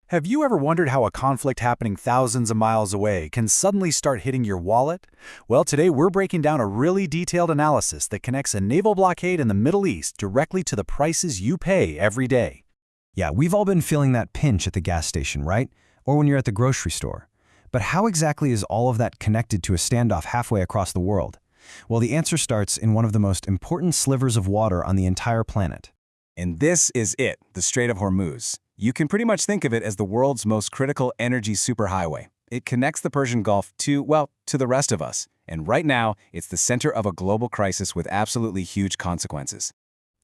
Have you ever wondered how a conflict happening thousands of miles away can suddenly start hitting your wallet? Well, today we're breaking down a really detailed analysis that connects a naval blockade in the Middle East directly to the prices you pay every day. Yeah, we've all been feeling that pinch at the gas station, right? Or when you're at the grocery store. But how exactly is all of that connected to a standoff halfway across the world? Well, the answer starts in one of the most important slivers of water on the entire planet. And this is it, the Strait of Hormuz. You can pretty much think of it as the world's most critical energy superhighway. It connects the Persian Gulf to the rest of us. And right now, it's the center of a global crisis with absolutely huge consequences.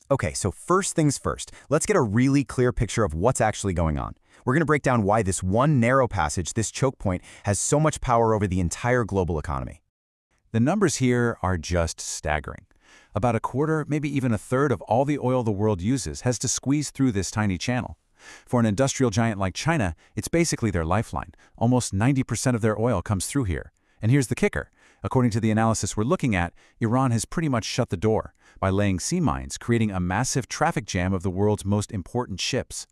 Okay, so first things first, let's get a really clear picture of what's actually going on. We're going to break down why this one narrow passage, this choke point, has so much power over the entire global economy. The numbers here are just staggering. About a quarter, maybe even a third of all the oil the world uses has to squeeze through this tiny channel. For an industrial giant like China, it's basically their lifeline. Almost 90% of their oil comes through here. And here's the kicker. According to the analysis we're looking at, Iran has pretty much shut the door by laying sea mines, creating a massive traffic jam of the world's most important ships.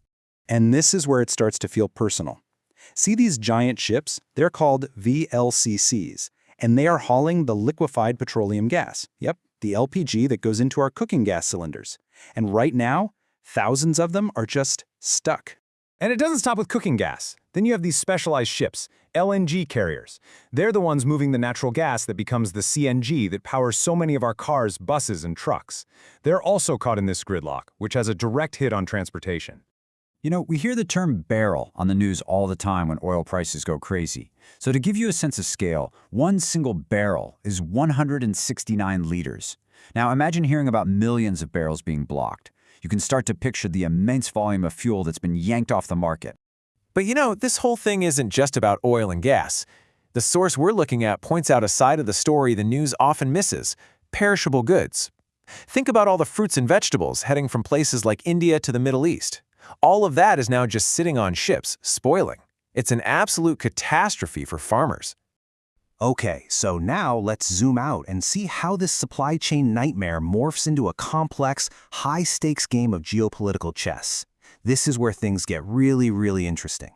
And this is where it starts to feel personal. See these giant ships? They're called VLCCs, and they are hauling the liquefied petroleum gas. Yep, the LPG that goes into our cooking gas cylinders. And right now, thousands of them are just stuck. And it doesn't stop with cooking gas. Then you have these specialized ships, LNG carriers. They're the ones moving the natural gas that becomes the CNG that powers so many of our cars, buses, and trucks. They're also caught in this gridlock, which has a direct hit on transportation. You know, we hear the term barrel on the news all the time when oil prices go crazy. So to give you a sense of scale, one single barrel is 169 liters. Now imagine hearing about millions of barrels being blocked. You can start to picture the immense volume of fuel that's been yanked off the market. But you know, this whole thing isn't just about oil and gas. The source we're looking at points out a side of the story the news often misses: perishable goods. Think about all the fruits and vegetables heading from places like India to the Middle East. All of that is now just sitting on ships, spoiling. It's an absolute catastrophe for farmers. Okay, so now let's zoom out and see how this supply chain nightmare morphs into a complex, high-stakes game of geopolitical chess. This is where things get really interesting.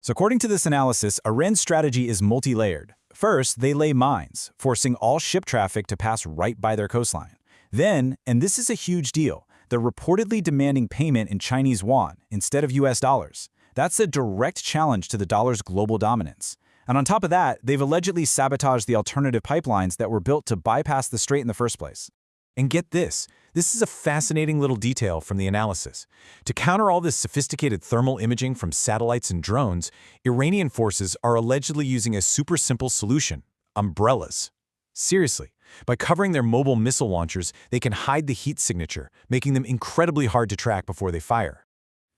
So according to this analysis, Iran's strategy is multi-layered. First, they lay mines, forcing all ship traffic to pass right by their coastline. Then, and this is a huge deal, they're reportedly demanding payment in Chinese yuan instead of US dollars. That's a direct challenge to the dollar's global dominance. And on top of that, they've allegedly sabotaged the alternative pipelines that were built to bypass the strait in the first place. And get this is a fascinating little detail from the analysis. To counter all this sophisticated thermal imaging from satellites and drones, Iranian forces are allegedly using a super simple solution: umbrellas. Seriously, by covering their mobile missile launchers, they can hide the heat signature, making them incredibly hard to track before they fire.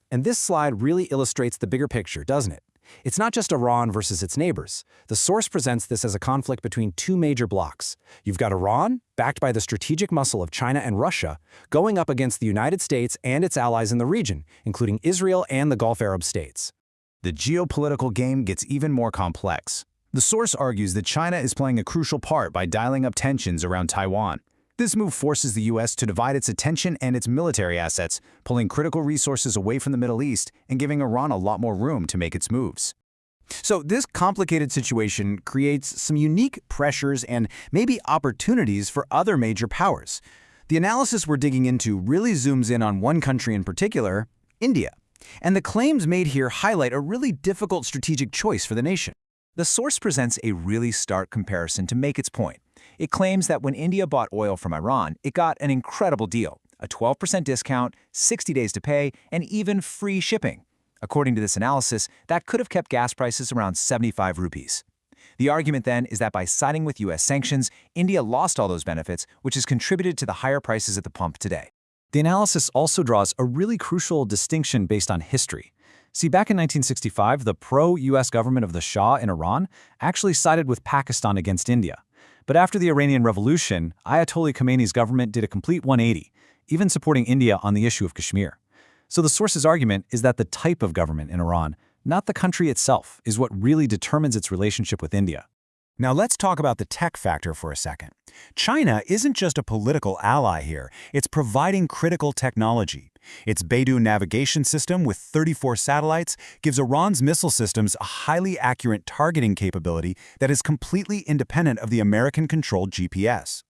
And this slide really illustrates the bigger picture, doesn't it? It's not just Iran versus its neighbors. The source presents this as a conflict between two major blocs. You've got Iran, backed by the strategic muscle of China and Russia, going up against the United States and its allies in the region, including Israel and the Gulf Arab states. The geopolitical game gets even more complex. The source argues that China is playing a crucial part by dialing up tensions around Taiwan. This move forces the U.S. to divide its attention and its military assets, pulling critical resources away from the Middle East and giving Iran a lot more room to make its moves. So this complicated situation creates some unique pressures and maybe opportunities for other major powers. The analysis we're digging into really zooms in on one country in particular, India. And the claims made here highlight a really difficult strategic choice for the nation. The source presents a really stark comparison to make its point. It claims that when India bought oil from Iran, it got an incredible deal: a 12% discount, 60 days to pay, and even free shipping. According to this analysis, that could have kept gas prices around 75 rupees. The argument then is that by siding with US sanctions, India lost all those benefits, which has contributed to the higher prices at the pump today. The analysis also draws a really crucial distinction based on history. See, back in 1965, the pro-US government of the Shah in Iran actually sided with Pakistan against India. But after the Iranian Revolution, Ayatollah Khomeini's government did a complete 180, even supporting India on the issue of Kashmir. So the source's argument is that the type of government in Iran, not the country itself, is what really determines its relationship with India. Now let's talk about the tech factor for a second. China isn't just a political ally here, it's providing critical technology. Its Beidou navigation system with 34 satellites gives Iran's missile systems a highly accurate targeting capability that is completely independent of the American-controlled GPS.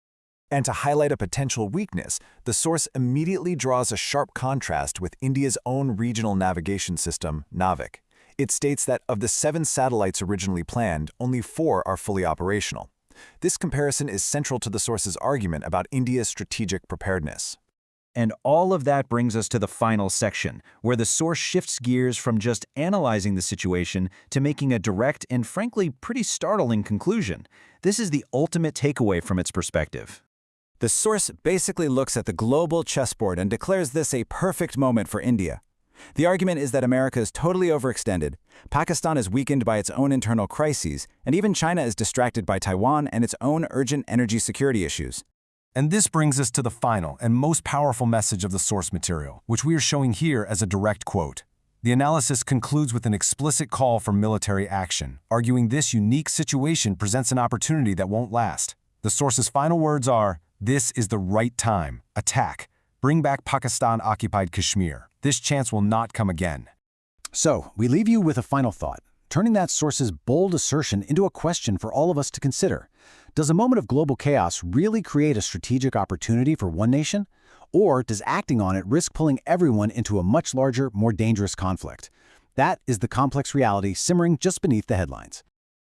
And to highlight a potential weakness, the source immediately draws a sharp contrast with India's own regional navigation system, Navik. It states that of the 7 satellites originally planned, only 4 are fully operational. This comparison is central to the source's argument about India's strategic preparedness. And all of that brings us to the final section, where the source shifts gears from just analyzing the situation to making a direct and frankly pretty startling conclusion. This is the ultimate takeaway from its perspective. The source basically looks at the global chessboard and declares this a perfect moment for India. The argument is that America is totally overextended, Pakistan is weakened by its own internal crises, and even China is distracted by Taiwan and its own urgent energy security issues. And this brings us to the final and most powerful message of the source material, which we are showing here as a direct quote. The analysis concludes with an explicit call for military action, arguing this unique situation presents an opportunity that won't last. The source's final words are, "This is the right time. Attack. Bring back Pakistan-occupied Kashmir. This chance will not come again." So, we leave you with a final thought, turning that source's bold assertion into a question for all of us to consider. Does a moment of global chaos really create a strategic opportunity for one nation? Or does acting on it risk pulling everyone into a much larger, more dangerous conflict? That is the complex reality simmering just beneath the headlines.